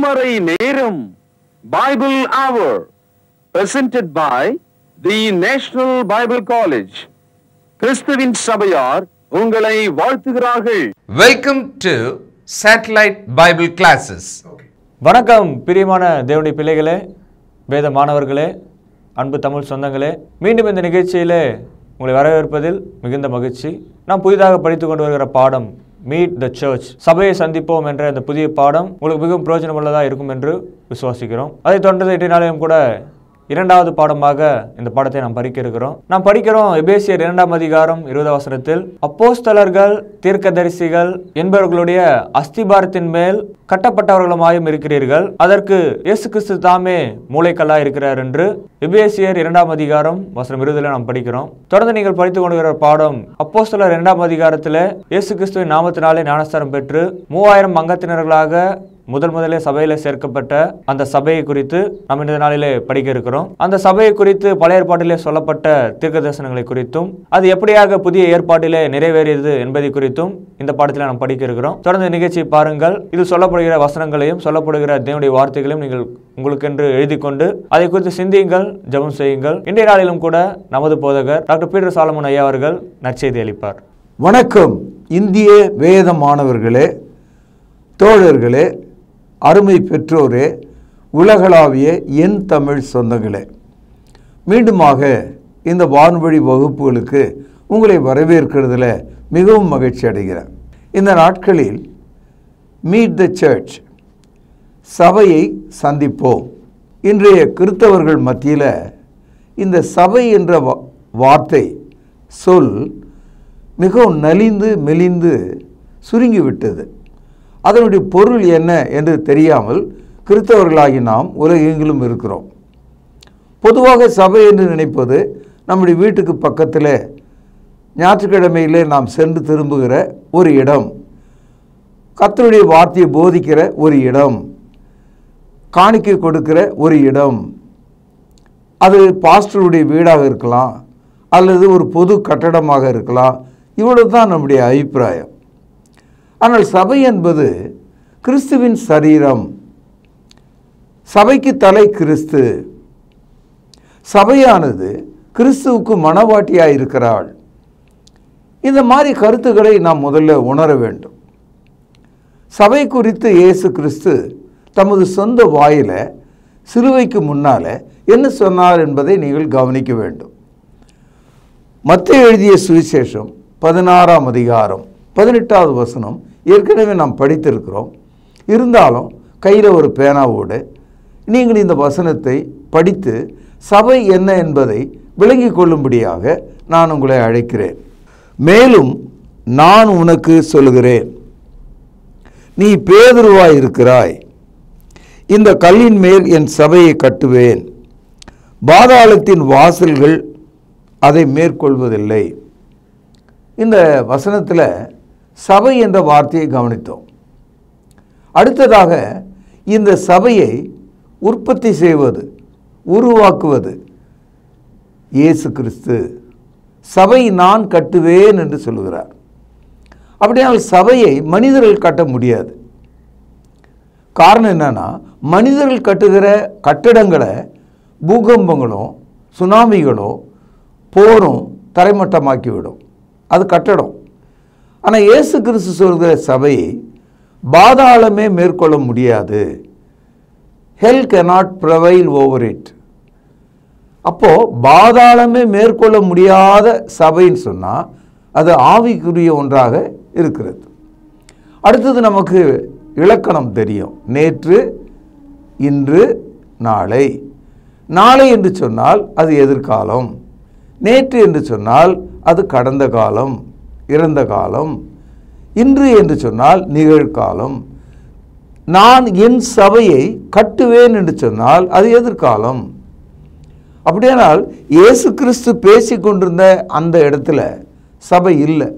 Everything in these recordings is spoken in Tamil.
திருமறை நேரம் Bible Hour presented by the National Bible College. கிறிஸ்துவின் சபையார் உங்களை வாழ்த்துகிறார்கள். Welcome to Satellite Bible Classes. வணக்கம் பிரியமான தேவனுடைய பிள்ளைகளே, வேத மாணவர்களே, அன்பு தமிழ் சொந்தங்களே, மீண்டும் இந்த நிகழ்ச்சியிலே உங்களை வரவேற்பதில் மிகுந்த மகிழ்ச்சி. நாம் புதிதாக படித்து கொண்டு வருகிற பாடம் மீட் த சர்ச், சபையை சந்திப்போம் என்ற இந்த புதிய பாடம் உங்களுக்கு மிகவும் பிரயோஜனமுள்ளதாக இருக்கும் என்று விசுவாசிக்கிறோம். அதை தொடர்ந்து இன்றைய நாளிலும் கூட இரண்டாவது பாடமாக இந்த பாடத்தை நாம் படிக்கிறோம். எபேசியர் 2ஆம் அதிகாரம் 20 வசனத்தில் அப்போஸ்தலர்கள் தீர்க்கதரிசிகள் என்பவர்களுடைய அஸ்திபாரத்தின் மேல் கட்டப்பட்டவர்களுமாயும் இருக்கிறீர்கள், அதற்கு இயேசு கிறிஸ்து தாமே மூளைக்கல்லா இருக்கிறார் என்று எபேசியர் 2ஆம் அதிகாரம் வசனம் 20 நாம் படிக்கிறோம். தொடர்ந்து நீங்கள் படித்துக் கொண்டிருக்கிற பாடம் அப்போஸ்தலர் 2ஆம் அதிகாரத்தில் இயேசு கிறிஸ்துவின் நாமத்தினாலே ஞானஸ்தானம் பெற்று 3000 அங்கத்தினர்களாக முதலே சபையில சேர்க்கப்பட்ட அந்த சபையை குறித்து நாம் இந்த நாளிலே படிக்க இருக்கிறோம். அந்த சபையை குறித்து பழைய ஏற்பாட்டிலே சொல்லப்பட்ட தீர்க்க தரிசனங்களை குறித்தும் அது எப்படியாக புதிய ஏற்பாட்டிலே நிறைவேறியது என்பதை குறித்தும் இந்த பாடத்தில் நாம் படிக்க இருக்கிறோம். தொடர்ந்து நிகழ்ச்சியை பாருங்கள். இது சொல்லப்படுகிற வசனங்களையும் சொல்லப்படுகிற தேவனுடைய வார்த்தைகளையும் நீங்கள் உங்களுக்கென்று எழுதி கொண்டு அதை குறித்து சிந்தியுங்கள், ஜெபம் செய்யுங்கள். இன்றைய நாளிலும் கூட நமது போதகர் டாக்டர் பீட்டர் சாலமன் ஐயா அவர்கள் நற்செய்தி அளிப்பார். வணக்கம் இந்திய வேத மாணவர்களே, தோழர்களே, அருமை பெற்றோரே, உலகளாவிய என் தமிழ் சொந்தங்களே, மீண்டுமாக இந்த வான்வழி வகுப்புகளுக்கு உங்களை வரவேற்கிறதுல மிகவும் மகிழ்ச்சி அடைகிறேன். இந்த நாட்களில் மீட் த சர்ச், சபையை சந்திப்போம். இன்றைய கிறிஸ்தவர்கள் மத்தியில் இந்த சபை என்ற வார்த்தை சொல் மிகவும் நலிந்து மெலிந்து சுருங்கிவிட்டது. அதனுடைய பொருள் என்ன என்று தெரியாமல் கிறிஸ்தவர்களாகி நாம் உலகெங்கிலும் இருக்கிறோம். பொதுவாக சபை என்று நினைப்பது நம்முடைய வீட்டுக்கு பக்கத்தில் ஞாயிற்றுக்கிழமையிலே நாம் சென்று திரும்புகிற ஒரு இடம், கர்த்தருடைய வார்த்தையை போதிக்கிற ஒரு இடம், காணிக்கை கொடுக்கிற ஒரு இடம். அது பாஸ்டருடைய வீடாக இருக்கலாம் அல்லது ஒரு பொது கட்டடமாக இருக்கலாம். இவ்வளவு தான் நம்முடைய அபிப்பிராயம். ஆனால் சபை என்பது கிறிஸ்துவின் சரீரம். சபைக்கு தலை கிறிஸ்து. சபையானது கிறிஸ்துவுக்கு மனவாட்டியாக இருக்கிறாள். இந்த மாதிரி கருத்துக்களை நாம் முதல்ல உணர வேண்டும். சபை குறித்து இயேசு கிறிஸ்து தமது சொந்த வாயில சிலுவைக்கு முன்னால் என்ன சொன்னார் என்பதை நீங்கள் கவனிக்க வேண்டும். மத்தேயு எழுதிய சுவிசேஷம் 16ஆம் அதிகாரம் 18வது வசனம் ஏற்கனவே நாம் படித்திருக்கிறோம். இருந்தாலும் கையில் ஒரு பேனாவோடு நீங்கள் இந்த வசனத்தை படித்து சபை என்ன என்பதை விளங்கி கொள்ளும்படியாக நான் உங்களை அழைக்கிறேன். மேலும் நான் உனக்கு சொல்லுகிறேன், நீ பேதுருவாய் இருக்கிறாய், இந்த கல்லின் மேல் என் சபையை கட்டுவேன், பாதாளத்தின் வாசல்கள் அதை மேற்கொள்வதில்லை. இந்த வசனத்தில் சபை என்ற வார்த்தையை கவனித்தோம். அடுத்ததாக இந்த சபையை உற்பத்தி செய்வது, உருவாக்குவது இயேசு கிறிஸ்து. சபை நான் கட்டுவேன் என்று சொல்லுகிறார். அப்படியானால் சபையை மனிதர்கள் கட்ட முடியாது. காரணம் என்னன்னா, மனிதர்கள் கட்டுகிற கட்டிடங்களை பூகம்பங்களும் சுனாமிகளும் போரும் தரைமட்டமாக்கிவிடும். அது கட்டடம். ஆனால் இயேசு கிறிஸ்து சொல்கிற சபையை பாதாளமே மேற்கொள்ள முடியாது. ஹெல் cannot prevail over it. அப்போது பாதாளமே மேற்கொள்ள முடியாத சபைன்னு சொன்னால் அது ஆவிக்குரிய ஒன்றாக இருக்கிறது. அடுத்தது நமக்கு இலக்கணம் தெரியும். நேற்று, இன்று, நாளை. நாளை என்று சொன்னால் அது எதிர்காலம். நேற்று என்று சொன்னால் அது கடந்த காலம், இறந்த காலம். இன்று என்று சொன்னால் நிகழ்காலம். நான் என் சபையை கட்டுவேன் என்று சொன்னால் அது எதிர்காலம். அப்படியானால் இயேசு கிறிஸ்து பேசி கொண்டிருந்த அந்த இடத்துல சபை இல்லை,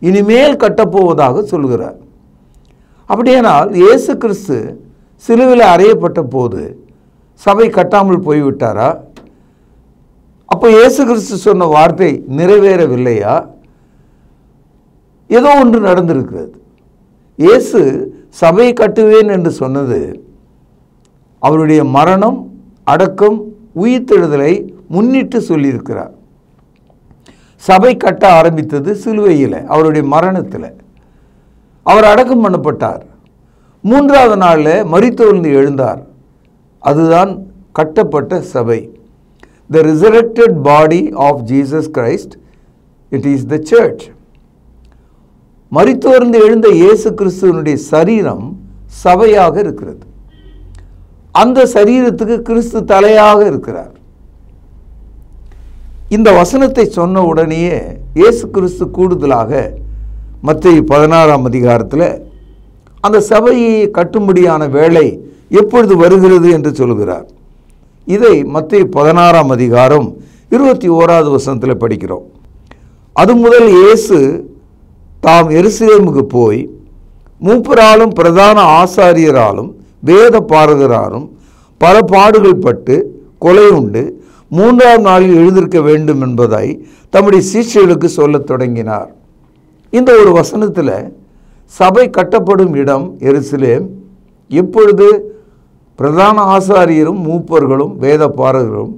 இனிமேல் கட்டப்போவதாக சொல்கிறார். அப்படியானால் இயேசு கிறிஸ்து சிலுவையில் அறையப்பட்ட போது சபை கட்டாமல் போய்விட்டாரா? அப்போ இயேசு கிறிஸ்து சொன்ன வார்த்தை நிறைவேறவில்லையா? ஏதோ ஒன்று நடந்திருக்கிறது. இயேசு சபை கட்டுவேன் என்று சொன்னது அவருடைய மரணம், அடக்கம், உயிர்த்தெழுதலை முன்னிட்டு சொல்லியிருக்கிறார். சபை கட்ட ஆரம்பித்தது சிலுவையில், அவருடைய மரணத்தில். அவர் அடக்கம் பண்ணப்பட்டார். 3வது நாளில் மரித்தோர்ந்து எழுந்தார். அதுதான் கட்டப்பட்ட சபை. The resurrected body of Jesus Christ, it is the church. மரித்தோர்ந்து எழுந்த இயேசு கிறிஸ்துவனுடைய சரீரம் சபையாக இருக்கிறது. அந்த சரீரத்துக்கு கிறிஸ்து தலையாக இருக்கிறார். இந்த வசனத்தை சொன்ன உடனேயே இயேசு கிறிஸ்து கூடுதலாக மத்தேயு 16ஆம் அதிகாரத்தில் அந்த சபையை கட்டும்படியான வேளை எப்பொழுது வருகிறது என்று சொல்கிறார். இதை மத்தேயு 16ஆம் அதிகாரம் 21வது வசனத்தில் படிக்கிறோம். அது முதல் இயேசு தாம் எருசலேமுக்கு போய் மூப்பராலும் பிரதான ஆசாரியராலும் வேத பாரகராலும் பல பாடுகள் பட்டு கொலை உண்டு 3ஆம் நாளில் எழுந்திருக்க வேண்டும் என்பதை தம்முடைய சீஷர்களுக்கு சொல்லத் தொடங்கினார். இந்த ஒரு வசனத்தில் சபை கட்டப்படும் இடம் எருசலேம். எப்பொழுது? பிரதான ஆசாரியரும் மூப்பர்களும் வேத பாரகரும்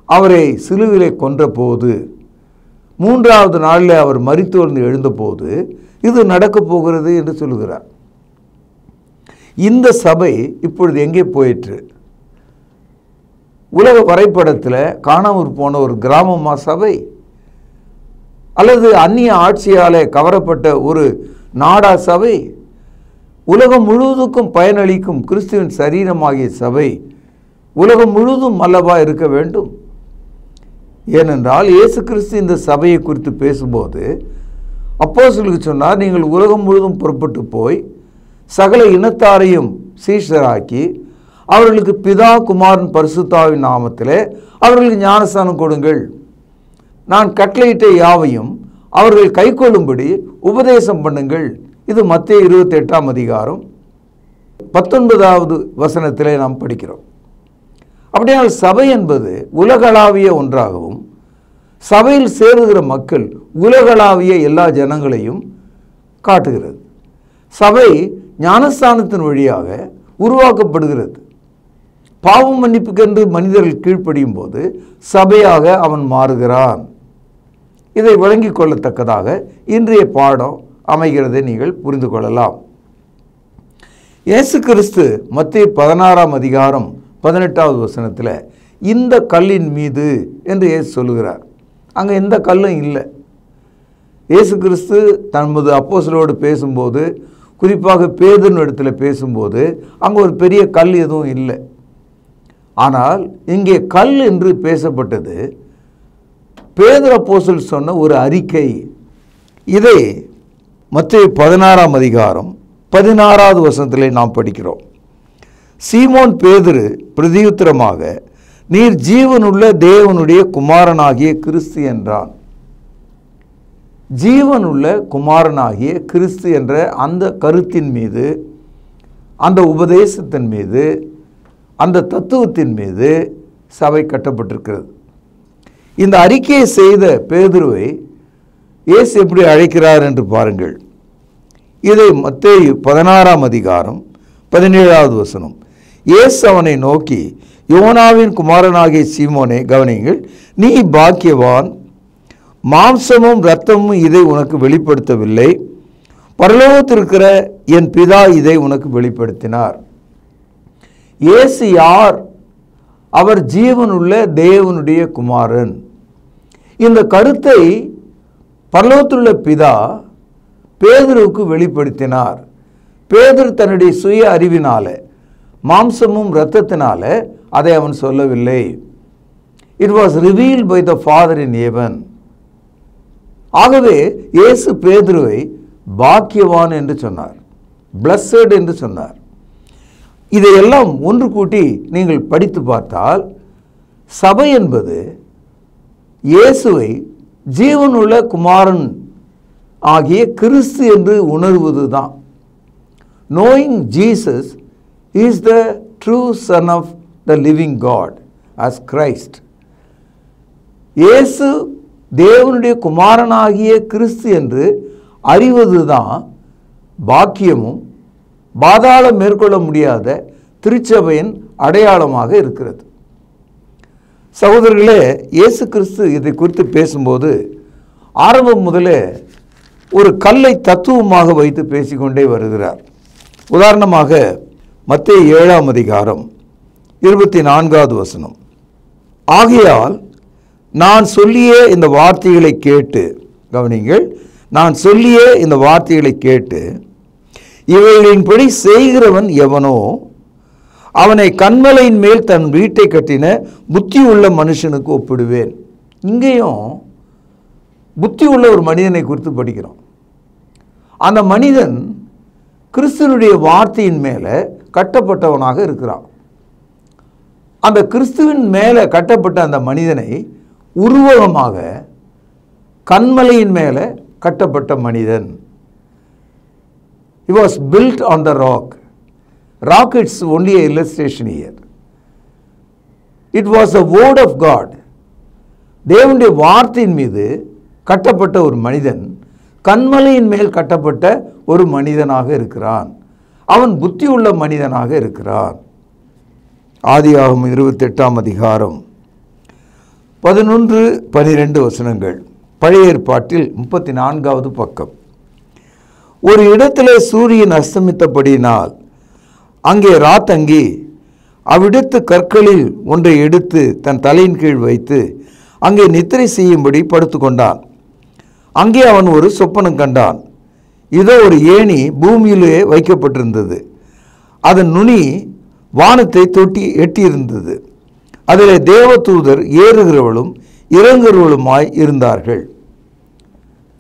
அவரை சிலுவிலே கொன்ற போது, 3வது நாளில் அவர் மரித்தோர்ந்து எழுந்தபோது இது நடக்கப் போகிறது என்று சொல்கிறார். இந்த சபை இப்பொழுது எங்கே போயிற்று? உலக வரைபடத்தில் காணாமற் போன ஒரு கிராமமா சபை? அல்லது அந்நிய ஆட்சியாலே கவரப்பட்ட ஒரு நாடா சபை? உலகம் முழுவதுக்கும் பயனளிக்கும் கிறிஸ்துவின் சரீரமாகிய சபை உலகம் முழுவதும் அல்லவா இருக்க வேண்டும்? ஏனென்றால் இயேசு கிறிஸ்து இந்த சபையை குறித்து பேசும்போது அப்போஸ்தலருக்கு சொன்னார், நீங்கள் உலகம் முழுவதும் புறப்பட்டு போய் சகல இனத்தாரையும் சீஷராக்கி அவர்களுக்கு பிதா குமாரன் பரிசுத்தாவின் நாமத்திலே அவர்களுக்கு ஞானஸ்நானம் கொடுங்கள். நான் கட்டளையிட்ட யாவையும் அவர்கள் கைக்கொள்ளும்படி உபதேசம் பண்ணுங்கள். இது மத்தேயு 28ஆம் அதிகாரம் 19வது வசனத்திலே நாம் படிக்கிறோம். அப்படியானால் சபை என்பது உலகளாவிய ஒன்றாகவும், சபையில் சேருகிற மக்கள் உலகளாவிய எல்லா ஜனங்களையும் காட்டுகிறது. சபை ஞானஸ்தானத்தின் வழியாக உருவாக்கப்படுகிறது. பாவம் மன்னிப்புக்கென்று மனிதர்கள் கீழ்ப்படியும் போது சபையாக அவன் மாறுகிறான். இதை விளங்கிக் கொள்ளத்தக்கதாக இன்றைய பாடம் அமைகிறதை நீங்கள் புரிந்து கொள்ளலாம். இயேசு கிறிஸ்து மத்தேயு 16ஆம் அதிகாரம் 18வது வசனத்தில் இந்த கல்லின் மீது என்று இயேசு சொல்லுகிறார். அங்கே எந்த கல்லும் இல்லை. இயேசு கிறிஸ்து தமது அப்போஸ்தலரோடு பேசும்போது, குறிப்பாக பேதுரு இடத்துல பேசும்போது அங்கே ஒரு பெரிய கல் எதுவும் இல்லை. ஆனால் இங்கே கல் என்று பேசப்பட்டது பேதுரு அப்போஸ்தலர் சொன்ன ஒரு அறிக்கை. இதை மத்தேயு 16ஆம் அதிகாரம் 16வது வசனத்திலே நாம் படிக்கிறோம். சீமோன் பேதுரு பிரதியுத்தரமாக, நீர் ஜீவனுள்ள தேவனுடைய குமாரனாகிய கிறிஸ்து என்றான். ஜீவனுள்ள குமாரனாகிய கிறிஸ்து என்ற அந்த கருத்தின் மீது, அந்த உபதேசத்தின் மீது, அந்த தத்துவத்தின் மீது சபை கட்டப்பட்டிருக்கிறது. இந்த அறிக்கையை செய்த பேதுருவை இயேசு எப்படி அழைக்கிறார் என்று பாருங்கள். இதை மத்தேயு 16ஆம் அதிகாரம் 17வது வசனம். இயேசு அவனை நோக்கி, யோனாவின் குமாரனாகிய சீமோனே, கவனியுங்கள், நீ பாக்கியவான், மாம்சமும் இரத்தமும் இதை உனக்கு வெளிப்படுத்தவில்லை, பரலோகத்திற்கிற என் பிதா இதை உனக்கு வெளிப்படுத்தினார். இயேசு யார்? அவர் ஜீவனுள்ள தேவனுடைய குமாரன். இந்த கருத்தை பரலோகத்திலுள்ள பிதா பேதுருவுக்கு வெளிப்படுத்தினார். பேதுரு தன்னுடைய சுய அறிவினால, மாம்சமும் இரத்தத்தினால அதை அவன் சொல்லவில்லை. It was revealed by the father in heaven. ஆகவே இயேசு பேதுருவை பாக்கியவான் என்று சொன்னார், பிளஸட் என்று சொன்னார். இதையெல்லாம் ஒன்று கூட்டி நீங்கள் படித்து பார்த்தால் சபை என்பது இயேசுவை ஜீவனுள்ள குமாரன் ஆகிய கிறிஸ்து என்று உணர்வது தான். Knowing Jesus is the true son of the living God as Christ. இயேசு தேவனுடைய குமாரனாகிய கிறிஸ்து என்று அறிவது தான் பாக்கியமும் பாதாளம் மேற்கொள்ள முடியாத திருச்சபையின் அடையாளமாக இருக்கிறது. சகோதரர்களே, இயேசு கிறிஸ்து இதை குறித்து பேசும்போது ஆரம்பம் முதலே ஒரு கல்லை தத்துவமாக வைத்து பேசிக்கொண்டே வருகிறார். உதாரணமாக மத்தேயு 7ஆம் அதிகாரம் 24வது வசனம், ஆகையால் நான் சொல்லிய இந்த வார்த்தைகளை கேட்டு, கவனிங்கள், நான் சொல்லிய இந்த வார்த்தைகளை கேட்டு இவைகளின்படி செய்கிறவன் எவனோ அவனை கன்மலையின் மேல் தன் வீட்டை கட்டின புத்தி உள்ள மனுஷனுக்கு ஒப்பிடுவேன். இங்கேயும் புத்தி உள்ள ஒரு மனிதனை குறித்து படிக்கிறோம். அந்த மனிதன் கிறிஸ்துவனுடைய வார்த்தையின் மேலே கட்டப்பட்டவனாக இருக்கிறான். அந்த கிறிஸ்துவின் மேலே கட்டப்பட்ட அந்த மனிதனை உருவகமாக கன்மலையின் மேலே கட்டப்பட்ட மனிதன். He was built on the rock. Rock, it's only an illustration here. It was the word of God. தேவனுடைய வார்த்தையின் மீது கட்டப்பட்ட ஒரு மனிதன் கன்மலையின் மேல் கட்டப்பட்ட ஒரு மனிதனாக இருக்கிறான். அவன் புத்தி உள்ள மனிதனாக இருக்கிறான். ஆதியாகமம் 28ஆம் அதிகாரம் 11-12 வசனங்கள், பழைய ஏற்பாட்டில் 34வது பக்கம். ஒரு இடத்திலே சூரியன் அஸ்தமித்தபடியினால் அங்கே ராத்தங்கி அவ்விடத்து கற்களில் ஒன்றை எடுத்து தன் தலையின் கீழ் வைத்து அங்கே நித்திரை செய்யும்படி படுத்துக்கொண்டான். அங்கே அவன் ஒரு சொப்பனம் கண்டான். இதோ ஒரு ஏணி பூமியிலே வைக்கப்பட்டிருந்தது. அதன் நுனி வானத்தை எட்டியிருந்தது. அதில் தேவதூதர் ஏறுகிறவளும் இறங்குகிறவளுமாய் இருந்தார்கள்.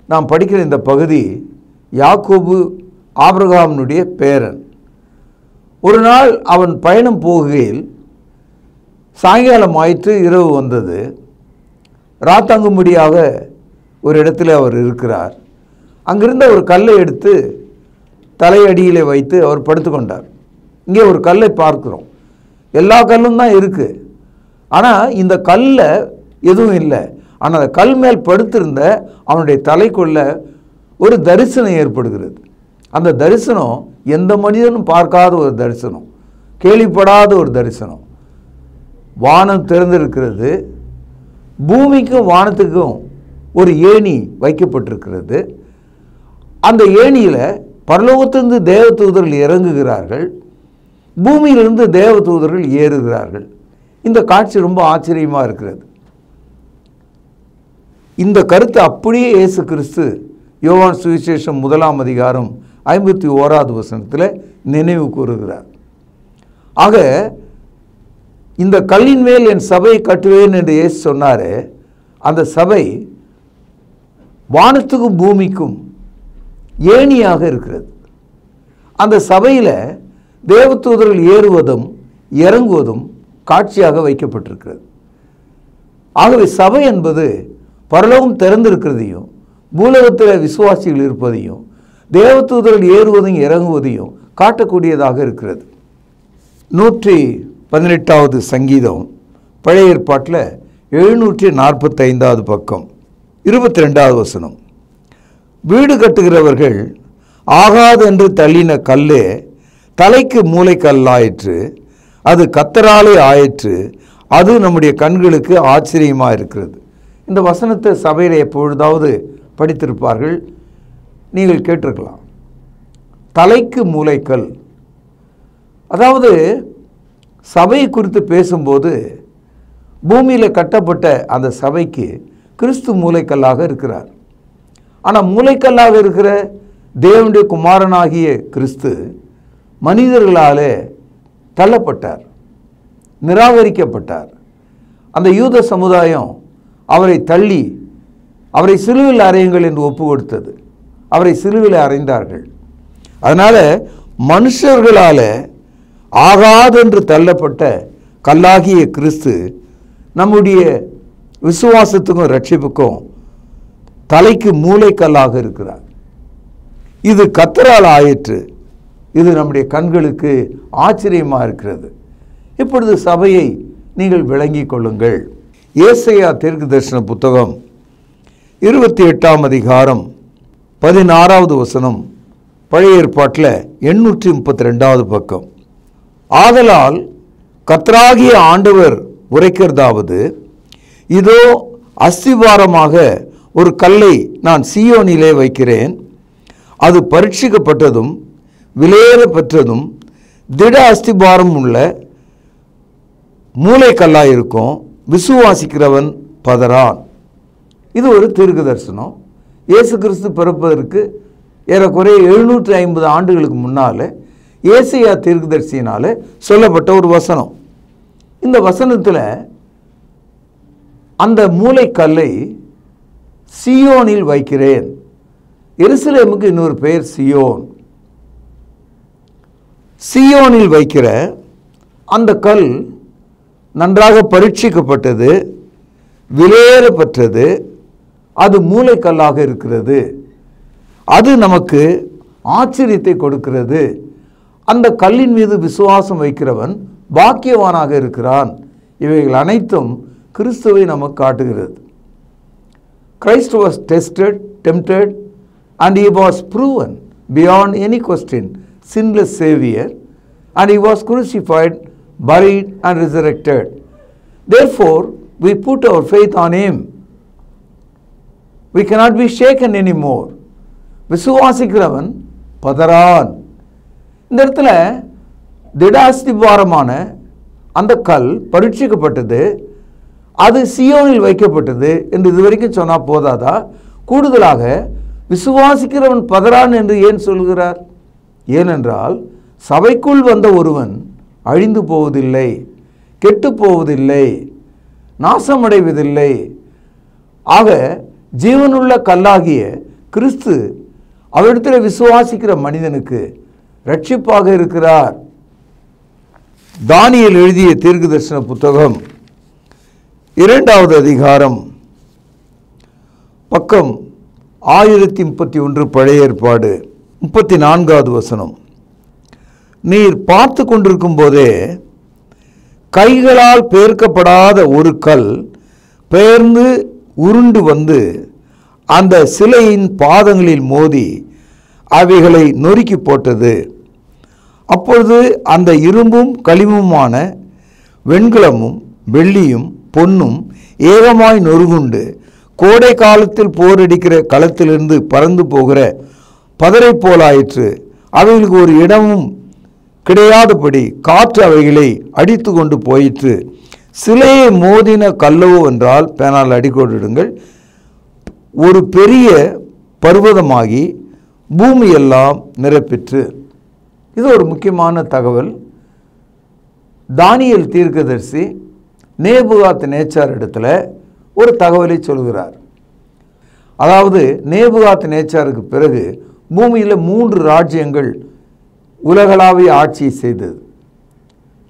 நாம் படிக்கிற இந்த பகுதி யாக்கோபு ஆபிரகாமினுடைய பேரன். ஒரு நாள் அவன் பயணம் போகையில் சாயங்காலம் ஆயிற்று, இரவு வந்தது. ராத்தங்கும்படியாக ஒரு இடத்துல அவர் இருக்கிறார். அங்கிருந்த ஒரு கல்லை எடுத்து தலையடியிலே வைத்து அவர் படுத்துக்கொண்டார். இங்கே ஒரு கல்லை பார்க்கிறோம். எல்லா கல்லும் தான் இருக்குது, ஆனால் இந்த கல்லில் எதுவும் இல்லை. ஆனால் அந்த கல் மேல் படுத்திருந்த அவனுடைய தலைக்குள்ள ஒரு தரிசனம் ஏற்படுகிறது. அந்த தரிசனம் எந்த மனிதனும் பார்க்காத ஒரு தரிசனம், கேள்விப்படாத ஒரு தரிசனம். வானம் திறந்திருக்கிறது, பூமிக்கும் வானத்துக்கும் ஒரு ஏணி வைக்கப்பட்டிருக்கிறது. அந்த ஏணியில் பரலோகத்திலிருந்து தேவதூதர்கள் இறங்குகிறார்கள், பூமியிலிருந்து தேவதூதர்கள் ஏறுகிறார்கள். இந்த காட்சி ரொம்ப ஆச்சரியமாக இருக்கிறது. இந்த கருத்து அப்படியே இயேசு கிறிஸ்து யோவான் சுவிசேஷம் 1ஆம் அதிகாரம் 51வது வசனத்தில் நினைவு கூறுகிறார். ஆக இந்த கல்லின் மேல் என் சபையை கட்டுவேன் என்று இயேசு சொன்னார். அந்த சபை வானத்துக்கும் பூமிக்கும் ஏணியாக இருக்கிறது. அந்த சபையில் தேவதூதர்கள் ஏறுவதும் இறங்குவதும் காட்சியாக வைக்கப்பட்டிருக்கிறது. ஆகவே சபை என்பது பரலோகம் திறந்திருக்கிறதையும் பூலோகத்தில் விசுவாசிகள் இருப்பதையும் தேவதூதர்கள் ஏறுவதையும் இறங்குவதையும் காட்டக்கூடியதாக இருக்கிறது. 118வது சங்கீதம் பழைய ஏற்பாட்டில் 745வது பக்கம் 22வது வசனம், வீடு கட்டுகிறவர்கள் ஆகாதென்று தள்ளின கல்லே தலைக்கு மூளைக்கல்லாயிற்று, அது கத்தராலே ஆயிற்று, அது நம்முடைய கண்களுக்கு ஆச்சரியமாக இருக்கிறது. இந்த வசனத்தை சபையில் எப்பொழுதாவது படித்திருப்பார்கள், நீங்கள் கேட்டிருக்கலாம். தலைக்கு மூளைக்கல், அதாவது சபை குறித்து பேசும்போது பூமியில் கட்டப்பட்ட அந்த சபைக்கு கிறிஸ்து மூளைக்கல்லாக இருக்கிறார். ஆனால் மூளைக்கல்லாக இருக்கிற தேவனுடைய குமாரனாகிய கிறிஸ்து மனிதர்களாலே தள்ளப்பட்டார், நிராகரிக்கப்பட்டார். அந்த யூத சமுதாயம் அவரை தள்ளி அவரை சிலுவையில் அறையுங்கள் என்று ஒப்பு கொடுத்தது. அவரை சிலுவையில் அறைந்தார்கள். அதனால் மனுஷர்களால் ஆகாதென்று தள்ளப்பட்ட கல்லாகிய கிறிஸ்து நம்முடைய விசுவாசத்துக்கும் ரட்சிப்புக்கும் தலைக்கு மூளைக்கல்லாக இருக்கிறார். இது கர்த்தரால் ஆயிற்று, இது நம்முடைய கண்களுக்கு ஆச்சரியமாக இருக்கிறது. இப்பொழுது சபையை நீங்கள் விளங்கிக் கொள்ளுங்கள். ஏசாயா தீர்க்கதரிசன புத்தகம் 28ஆம் அதிகாரம் 16வது வசனம் பழைய ஏற்பாட்டில் 832வது பக்கம். ஆதலால் கர்த்தராகிய ஆண்டவர் உரைக்கிறதாவது, இதோ அஸ்திபாரமாக ஒரு கல்லை நான் சீயோனிலே வைக்கிறேன், அது பரீட்சிக்கப்பட்டதும் விலையேற பெற்றதும் திட அஸ்திபாரம் உள்ள மூளைக்கல்லாக இருக்கும், விசுவாசிக்கிறவன் பதறான். இது ஒரு தீர்க்க தரிசனம். இயேசு கிறிஸ்து பிறப்பதற்கு ஏறக்குறைய 750 ஆண்டுகளுக்கு முன்னால் ஏசாயா தீர்க்கதரிசியினால் சொல்லப்பட்ட ஒரு வசனம். இந்த வசனத்தில் அந்த மூளைக்கல்லை சீயோனில் வைக்கிறேன். எருசலேமுக்கு இன்னொரு பெயர் சியோன். சீயோனில் வைக்கிற அந்த கல் நன்றாக பரீட்சிக்கப்பட்டது, விலையேறப்பட்டது, அது மூளைக்கல்லாக இருக்கிறது. அது நமக்கு ஆச்சரியத்தை கொடுக்கிறது. அந்த கல்லின் மீது விசுவாசம் வைக்கிறவன் பாக்கியவானாக இருக்கிறான். இவைகள் அனைத்தும் கிறிஸ்துவை நமக்கு காட்டுகிறது. Christ was tested, tempted, and he was proven beyond any question, sinless Savior, and he was crucified, buried, and resurrected. Therefore, we put our faith on him. We cannot be shaken anymore. விசுவாசிக்கிறவன் பதறான். இந்த இடத்துல திடாஸ்திபாரமான அந்த கல் பரீட்சிக்கப்பட்டது, அது சியோனில் வைக்கப்பட்டது என்று இதுவரைக்கும் சொன்னால் போதாதா? கூடுதலாக விசுவாசிக்கிறவன் பதறான் என்று ஏன் சொல்கிறார்? ஏனென்றால் சபைக்குள் வந்த ஒருவன் அழிந்து போவதில்லை, கெட்டு போவதில்லை, நாசமடைவதில்லை. ஆக ஜீவனுள்ள கல்லாகிய கிறிஸ்து அவரிடத்தில் விசுவாசிக்கிற மனிதனுக்கு இரட்சிப்பாக இருக்கிறார். தானியேல் எழுதிய தீர்க்கதரிசன புத்தகம் 2வது அதிகாரம் பக்கம் 1031 பழைய ஏற்பாடு 34வது வசனம். நீர் பார்த்து கொண்டிருக்கும் போதே கைகளால் பெயர்க்கப்படாத ஒரு கல் பெயர்ந்து உருண்டு வந்து அந்த சிலையின் பாதங்களில் மோதி அவைகளை நொறுக்கி போட்டது. அப்பொழுது அந்த இரும்பும் களிமுமான வெண்கலமும் வெள்ளியும் பொன்னும் ஏகமாய் நொறுகுண்டு கோடை காலத்தில் போரடிக்கிற களத்திலிருந்து பறந்து போகிற பதரை போலாயிற்று. அவைகளுக்கு ஒரு இடமும் கிடையாதபடி காற்று அவைகளை அடித்து கொண்டு போயிற்று. சிலையை மோதின கல்லவோ என்றால் பேனால் அடிக்கோடிடுங்கள், ஒரு பெரிய பர்வதமாகி பூமியெல்லாம் நிரப்பிற்று. இது ஒரு முக்கியமான தகவல். தானியேல் தீர்க்கதரிசி நேபுகாத் நேச்சார் இடத்துல ஒரு தகவலை சொல்கிறார். அதாவது நேபுகாத் நேச்சாருக்கு பிறகு பூமியில் 3 ராஜ்யங்கள் உலகளாவிய ஆட்சியை செய்தது.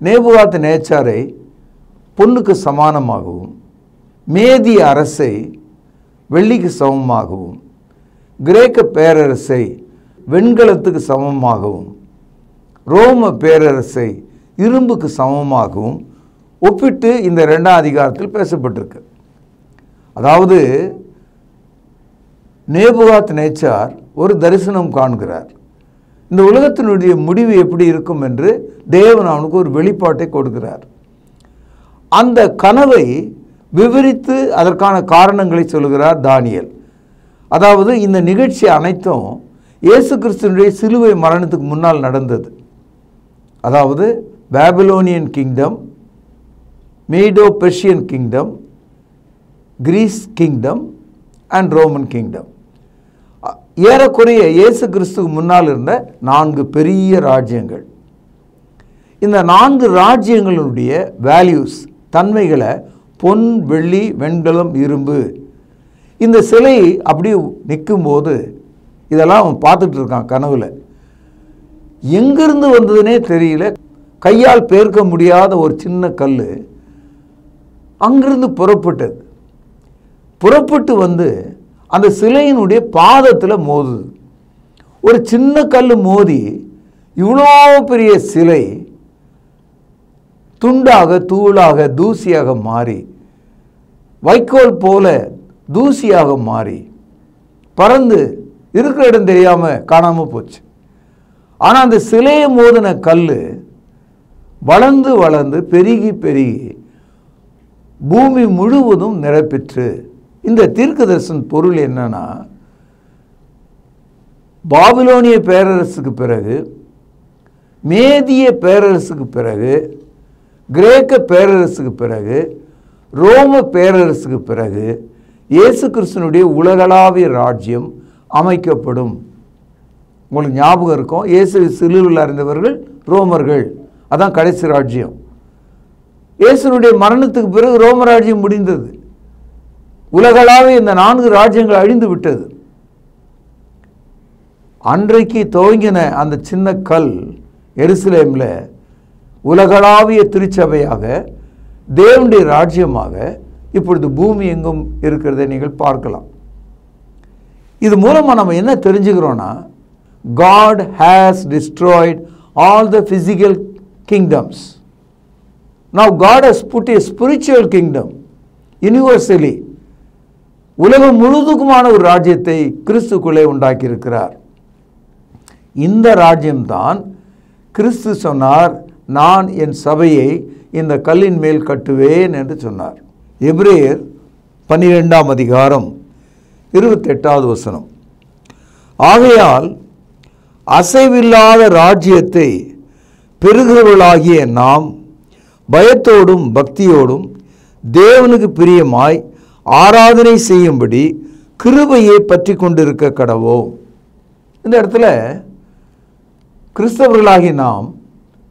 நேபுகாத் நேச்சாரை பொன்னுக்கு சமானமாகவும், மேதிய அரசை வெள்ளிக்கு சமமாகவும், கிரேக்க பேரரசை வெண்கலத்துக்கு சமமாகவும், ரோம பேரரசை இரும்புக்கு சமமாகவும் ஒப்பிட்டு இந்த 2ஆம் அதிகாரத்தில் பேசப்பட்டிருக்கு. அதாவது நேபுகாத் நேச்சார் ஒரு தரிசனம் காண்கிறார். இந்த உலகத்தினுடைய முடிவு எப்படி இருக்கும் என்று தேவன் அவனுக்கு ஒரு வெளிப்பாட்டை கொடுக்கிறார். அந்த கனவை விவரித்து அதற்கான காரணங்களை சொல்கிறார் தானியேல். அதாவது இந்த நிகழ்ச்சி அனைத்தும் இயேசு கிறிஸ்துவினுடைய சிலுவை மரணத்துக்கு முன்னால் நடந்தது. அதாவது Babylonian kingdom, Medo Persian kingdom, Greece kingdom and Roman kingdom. ஏறக்குறைய இயேசு கிறிஸ்துக்கு முன்னால் இருந்த 4 பெரிய ராஜ்யங்கள். இந்த 4 ராஜ்யங்களுடைய வேல்யூஸ், தன்மைகளை பொன், வெள்ளி, வெண்கலம், இரும்பு, இந்த சிலை அப்படி நிற்கும்போது இதெல்லாம் அவன் பார்த்துட்டு இருக்கான் கனவுல. எங்கிருந்து வந்ததுன்னே தெரியல. கையால் பெயர்க்க முடியாத ஒரு சின்ன கல் அங்கிருந்து புறப்பட்டது. புறப்பட்டு வந்து அந்த சிலையினுடைய பாதத்தில் மோதுது. ஒரு சின்ன கல் மோதி இவ்வளோ பெரிய சிலை துண்டாக, தூளாக, தூசியாக மாறி, வைக்கோல் போல தூசியாக மாறி பறந்து இருக்கிற இடம் தெரியாமல் காணாமல் போச்சு. ஆனால் அந்த சிலையை மோதின கல் வளர்ந்து வளர்ந்து பெருகி பெருகி பூமி முழுவதும் நிரப்பிற்று. இந்த தீர்க்கதரிசன பொருள் என்னன்னா, பாபிலோனிய பேரரசுக்கு பிறகு, மேதிய பேரரசுக்கு பிறகு, கிரேக்க பேரரசுக்கு பிறகு, ரோம பேரரசுக்கு பிறகு இயேசு கிறிஸ்துனுடைய உலகளாவிய ராஜ்யம் அமைக்கப்படும். உங்களுக்கு ஞாபகம் இருக்கும், இயேசு சிலுவையில் அறிந்தவர்கள் ரோமர்கள், அதான் கடைசி ராஜ்யம். இயேசுனுடைய மரணத்துக்கு பிறகு ரோம ராஜ்யம் முடிந்தது. உலகளாவிய இந்த 4 ராஜ்யங்கள் அழிந்து விட்டது. அன்றைக்கு துவங்கின அந்த சின்ன கல் எருசலேமில் உலகளாவிய திருச்சபையாக, தேவனுடைய ராஜ்யமாக இப்பொழுது பூமி எங்கும் இருக்கிறதை நீங்கள் பார்க்கலாம். இது மூலமாக நம்ம என்ன தெரிஞ்சுக்கிறோன்னா, God has destroyed all the physical kingdoms. Now God has put a spiritual kingdom universally. உலகம் முழுதுக்குமான ஒரு ராஜ்யத்தை கிறிஸ்துக்குள்ளே உண்டாக்கி இருக்கிறார். இந்த ராஜ்யம்தான் கிறிஸ்து சொன்னார், நான் என் சபையை இந்த கல்லின் மேல் கட்டுவேன் என்று சொன்னார். எபிரேயர் 12ஆம் அதிகாரம் 28வது வசனம். ஆகையால் அசைவில்லாத ராஜ்யத்தை பெறுகிறவர்களாகிய நாம் பயத்தோடும் பக்தியோடும் தேவனுக்கு பிரியமாய் ஆராதனை செய்யும்படி கிருபையை பற்றி கொண்டிருக்க கடவோம். இந்த இடத்துல கிறிஸ்தவர்களாகி நாம்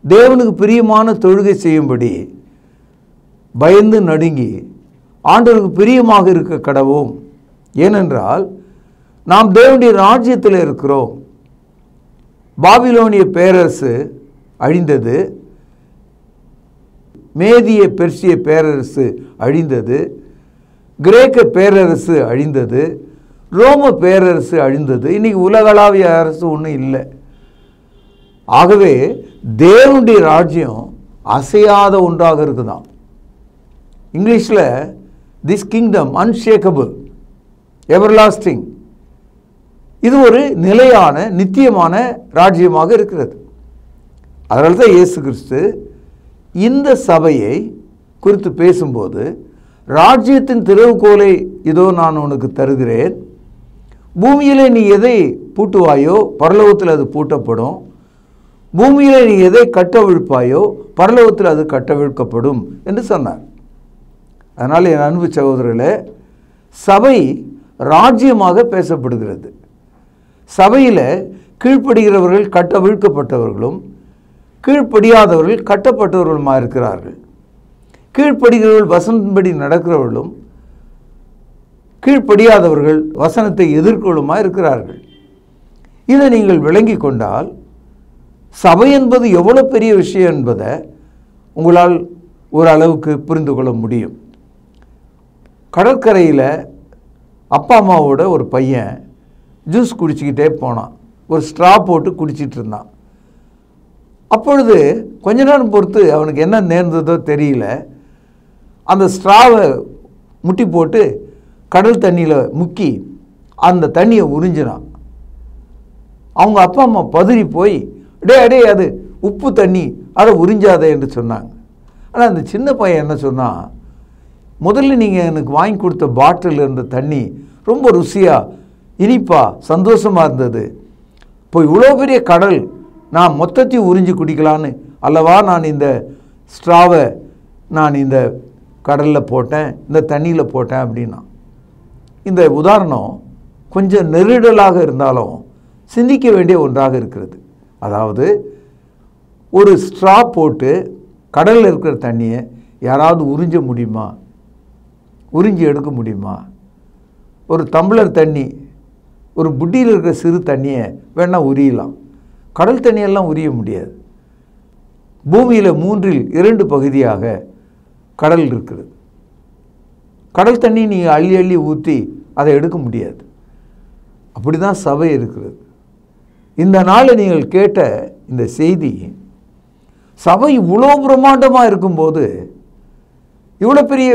தேவனுக்கு பிரியமான தொழுகை செய்யும்படி பயந்து நடுங்கி ஆண்டவருக்கு பிரியமாக இருக்க கடவோம். ஏனென்றால் நாம் தேவனுடைய ராஜ்யத்தில் இருக்கிறோம். பாபிலோனிய பேரரசு அழிந்தது, மேதிய பெர்சிய பேரரசு அழிந்தது, கிரேக்க பேரரசு அழிந்தது, ரோம பேரரசு அழிந்தது. இன்னைக்கு உலகளாவிய அரசு ஒன்றும் இல்லை. ஆகவே தேவனுடைய ராஜ்யம் அசையாத ஒன்றாக இருக்குதான். இங்கிலீஷில் திஸ் கிங்டம் அன்ஷேக்கபிள், எவர்லாஸ்டிங். இது ஒரு நிலையான நித்தியமான ராஜ்யமாக இருக்கிறது. அதனால தான் இயேசு கிறிஸ்து இந்த சபையை குறித்து பேசும்போது, ராஜ்யத்தின் திறவுகோலை இதோ நான் உனக்கு தருகிறேன், பூமியிலே நீ எதை பூட்டுவாயோ பரலோகத்தில் அது பூட்டப்படும், பூமியிலே நீ எதை கட்டவிழ்ப்பாயோ பரலோகத்தில் அது கட்டவிழ்க்கப்படும் என்று சொன்னார். அதனால் என் அன்பு சகோதரர்களே, சபை ராஜ்யமாக பேசப்படுகிறது. சபையில் கீழ்ப்படுகிறவர்கள் கட்டவிழ்க்கப்பட்டவர்களும் கீழ்ப்படியாதவர்கள் கட்டப்பட்டவர்களுமாக இருக்கிறார்கள். கீழ்ப்படுகிறவர்கள் வசனத்தின்படி நடக்கிறவர்களும் கீழ்ப்படியாதவர்கள் வசனத்தை எதிர்கொள்ளுமாக இருக்கிறார்கள். இதை நீங்கள் விளங்கி கொண்டால் சபை என்பது எவ்வளோ பெரிய விஷயம் என்பதை உங்களால் ஓரளவுக்கு புரிந்து கொள்ள முடியும். கடற்கரையில் அப்பா அம்மாவோட ஒரு பையன் ஜூஸ் குடிச்சிக்கிட்டே போனான். ஒரு ஸ்ட்ரா போட்டு குடிச்சிட்டு இருந்தான். அப்பொழுது கொஞ்ச நேரம் பொறுத்து அவனுக்கு என்ன நேர்ந்ததோ தெரியல, அந்த ஸ்ட்ராவை முட்டி போட்டு கடல் தண்ணியில் முக்கி அந்த தண்ணியை உறிஞ்சினான். அவங்க அப்பா அம்மா பதறி போய், அடே அது உப்பு தண்ணி, அதை உறிஞ்சாதே என்று சொன்னாங்க. ஆனால் அந்த சின்ன பையன் என்ன சொன்னான், முதல்ல நீங்கள் எனக்கு வாங்கி கொடுத்த பாட்டில் இருந்த தண்ணி ரொம்ப ருசியாக இனிப்பாக சந்தோஷமாக இருந்தது, இப்போ இவ்வளோ பெரிய கடல் நான் மொத்தத்தையும் உறிஞ்சி குடிக்கலான்னு அல்லவா நான் இந்த ஸ்ட்ராவை நான் இந்த கடலில் போட்டேன், இந்த தண்ணியில் போட்டேன் அப்படின்னா. இந்த உதாரணம் கொஞ்சம் நெருடலாக இருந்தாலும் சிந்திக்க வேண்டிய ஒன்றாக இருக்கிறது. அதாவது ஒரு ஸ்ட்ரா போட்டு கடலில் இருக்கிற தண்ணியை யாராவது உறிஞ்ச முடியுமா? உறிஞ்சி எடுக்க முடியுமா? ஒரு டம்ளர் தண்ணி, ஒரு புட்டியில் இருக்கிற சிறு தண்ணியை வேணால் உரியலாம், கடல் தண்ணியெல்லாம் உரிய முடியாது. பூமியில் 2 பகுதியாக கடல் இருக்கிறது. கடல் தண்ணி நீங்கள் அள்ளி அள்ளி ஊற்றி அதை எடுக்க முடியாது. அப்படி தான் சபை இருக்கிறது. இந்த நாளில் நீங்கள் கேட்ட இந்த செய்தி, சபை இவ்வளோ பிரம்மாண்டமாக இருக்கும்போது, இவ்வளோ பெரிய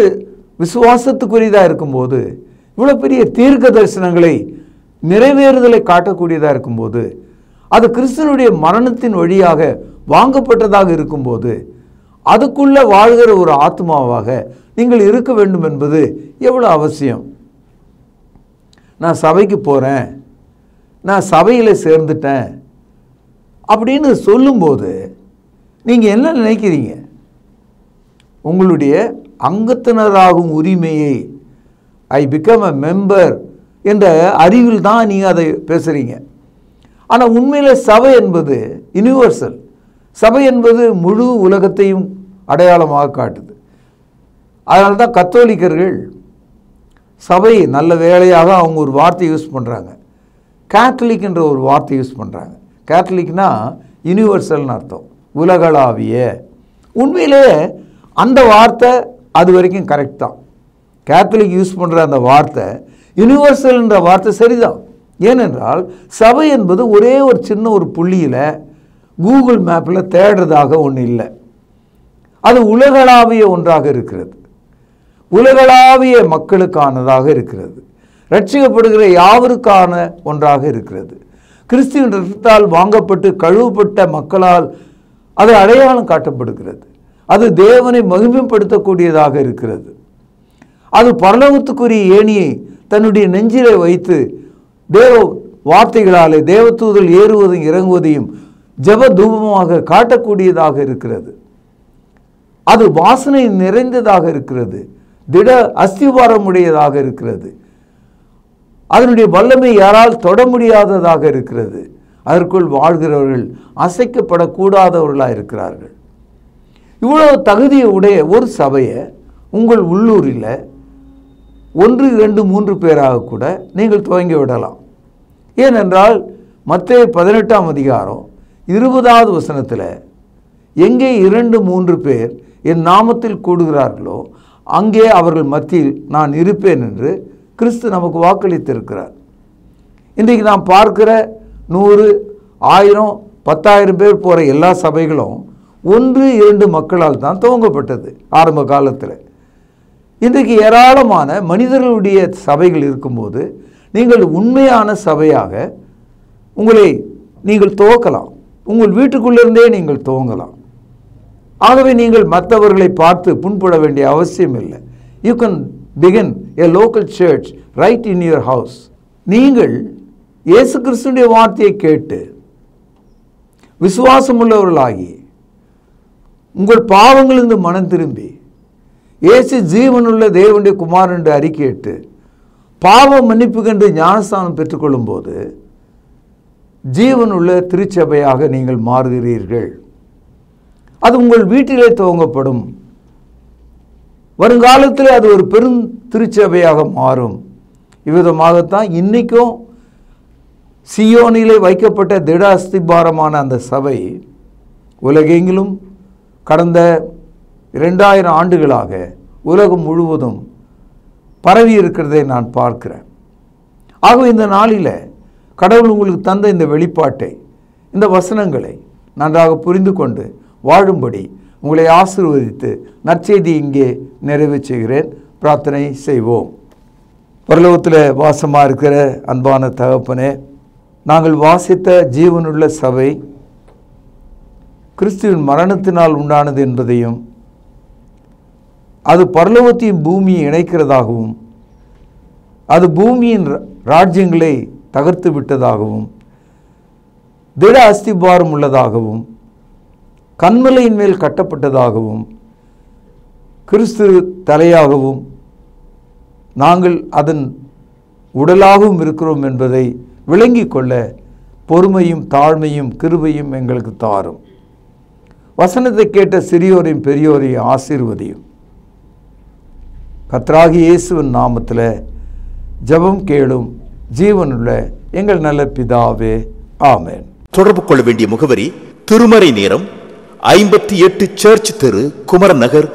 விசுவாசத்துக்குரியதாக இருக்கும்போது, இவ்வளோ பெரிய தீர்க்க தரிசனங்களை நிறைவேறுதலை காட்டக்கூடியதாக இருக்கும்போது, அது கிறிஸ்துவனுடைய மரணத்தின் வழியாக வாங்கப்பட்டதாக இருக்கும்போது அதுக்குள்ள வாழ்கிற ஒரு ஆத்மாவாக நீங்கள் இருக்க வேண்டும் என்பது எவ்வளவு அவசியம். நான் சபைக்கு போகிறேன், நான் சபையில் சேர்ந்துட்டேன் அப்படின்னு சொல்லும்போது நீங்கள் என்ன நினைக்கிறீங்க? உங்களுடைய அங்கத்தினராகும் உரிமையை ஐ பிகம் அ மெம்பர் என்ற அறிவில் தான் நீங்கள் அதை பேசுகிறீங்க. ஆனால் உண்மையில் சபை என்பது யுனிவர்சல். சபை என்பது முழு உலகத்தையும் அடையாளமாக காட்டுது. அதனால தான் கத்தோலிக்கர்கள் சபை நல்ல வேளையாக அவங்க ஒரு வார்த்தை யூஸ் பண்ணுறாங்க, கேத்தலிக் என்ற ஒரு வார்த்தை யூஸ் பண்ணுறாங்க. கேத்தலிக்னா யூனிவர்சல்னு அர்த்தம், உலகளாவிய. உண்மையிலே அந்த வார்த்தை அது வரைக்கும் கரெக்ட் தான். கேத்தலிக் யூஸ் பண்ணுற அந்த வார்த்தை யூனிவர்சல் என்ற வார்த்தை சரிதான். ஏனென்றால் சபை என்பது ஒரே ஒரு சின்ன ஒரு புள்ளியில் கூகுள் மேப்பில் தேடுறதாக ஒன்று இல்லை. அது உலகளாவிய ஒன்றாக இருக்கிறது, உலகளாவிய மக்களுக்கானதாக இருக்கிறது, ரட்சிக்கப்படுகிற யாவருக்கான ஒன்றாக இருக்கிறது. கிறிஸ்துவின் இரத்தத்தால் வாங்கப்பட்டு கழுவப்பட்ட மக்களால் அது அடையாளம் காட்டப்படுகிறது. அது தேவனை மகிமைப்படுத்தக்கூடியதாக இருக்கிறது. அது பரலோகத்துக்குரிய ஏணியை தன்னுடைய நெஞ்சிலே வைத்து தேவ வார்த்தைகளாலே தேவதூதல் ஏறுவதையும் இறங்குவதையும் ஜெப தூபமாக காட்டக்கூடியதாக இருக்கிறது. அது வாசனை நிறைந்ததாக இருக்கிறது, திட அஸ்திவாரம் உடையதாக இருக்கிறது. அதனுடைய வல்லமை யாரால் தொட முடியாததாக இருக்கிறது. அதற்குள் வாழ்கிறவர்கள் அசைக்கப்படக்கூடாதவர்களாக இருக்கிறார்கள். இவ்வளவு தகுதியை உடைய ஒரு சபையை உங்கள் உள்ளூரில் 1, 2, 3 பேராக கூட நீங்கள் துவங்கி விடலாம். ஏனென்றால் மத்தேயு 18ஆம் அதிகாரம் 20வது வசனத்தில் எங்கே 2, 3 பேர் என் நாமத்தில் கூடுகிறார்களோ அங்கே அவர்கள் மத்தியில் நான் இருப்பேன் என்று கிறிஸ்து நமக்கு வாக்களித்திருக்கிறார். இன்றைக்கு நாம் பார்க்கிற 100, 1000, 10,000 பேர் போகிற எல்லா சபைகளும் 1, 2 மக்களால் தான் துவங்கப்பட்டது ஆரம்ப காலத்தில். இன்றைக்கு ஏராளமான மனிதர்களுடைய சபைகள் இருக்கும்போது நீங்கள் உண்மையான சபையாக உங்களை நீங்கள் துவக்கலாம். உங்கள் வீட்டுக்குள்ளிருந்தே நீங்கள் துவங்கலாம். ஆகவே நீங்கள் மற்றவர்களை பார்த்து புண்பட வேண்டிய அவசியம் இல்லை. You can begin a local church right in your house. நீங்கள் இயேசு கிறிஸ்துவின் வார்த்தையை கேட்டு விசுவாசம் உள்ளவர்களாகி உங்கள் பாவங்களிலிருந்து மனம் திரும்பி இயேசு ஜீவனுள்ள தேவனுடைய குமாரன் என்று அறிக்கையிட்டு பாவ மன்னிப்பு கண்டு ஞானஸ்தானம் பெற்றுக்கொள்ளும் போது ஜீவனுள்ள திருச்சபையாக நீங்கள் மாறுகிறீர்கள். அது உங்கள் வீட்டிலே துவங்கப்படும். வருங்காலத்தில் அது ஒரு பெரும் திருச்சபையாக மாறும். இவ்விதமாகத்தான் இன்றைக்கும் சியோனிலே வைக்கப்பட்ட திட அஸ்திபாரமான அந்த சபை உலகெங்கிலும் கடந்த 2000 ஆண்டுகளாக உலகம் முழுவதும் பரவி இருக்கிறதை நான் பார்க்கிறேன். ஆகவே இந்த நாளில் கடவுள் உங்களுக்கு தந்த இந்த வெளிப்பாட்டை, இந்த வசனங்களை நன்றாக புரிந்து கொண்டு வாழும்படி உங்களை ஆசீர்வதித்து நற்செய்தி இங்கே நிறைவு செய்கிறேன். பிரார்த்தனை செய்வோம். பரலோகத்தில் வாசமாக இருக்கிற அன்பான தகப்பனே, நாங்கள் வாசித்த ஜீவனுள்ள சபை கிறிஸ்துவின் மரணத்தினால் உண்டானது என்பதையும் அது பரலோகத்தையும் பூமியை இணைக்கிறதாகவும் அது பூமியின் ராஜ்யங்களை தகர்த்து விட்டதாகவும் திட அஸ்திபாரம் உள்ளதாகவும் கன்மலையின் மேல் கட்டப்பட்டதாகவும் கிறிஸ்து தலையாகவும் நாங்கள் அதன் உடலாகவும் இருக்கிறோம் என்பதை விளங்கிக் கொள்ள பொறுமையும் தாழ்மையும் கிருபையும் எங்களுக்கு தாரும். வசனத்தை கேட்ட சிறியோரையும் பெரியோரையும் ஆசீர்வதியும். கர்த்தராகிய இயேசுவின் நாமத்தில் ஜெபம் கேளும் ஜீவனுள்ள எங்கள் நல்ல பிதாவே, ஆமென். தொடர்பு கொள்ள வேண்டிய முகவரி: திருமறை நேரம், 58 சர்ச் தெரு, குமரன் நகர்,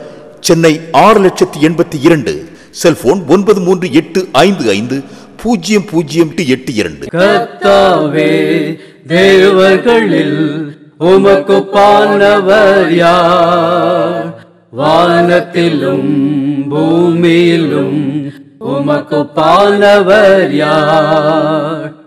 சென்னை 6,82,000. செல்போன் 9385500882. கர்த்தாவே, தேவர்களில் உமக்குப்பானவர் யார்? வானத்திலும் பூமியிலும் உமக்குப்பானவர் யார்?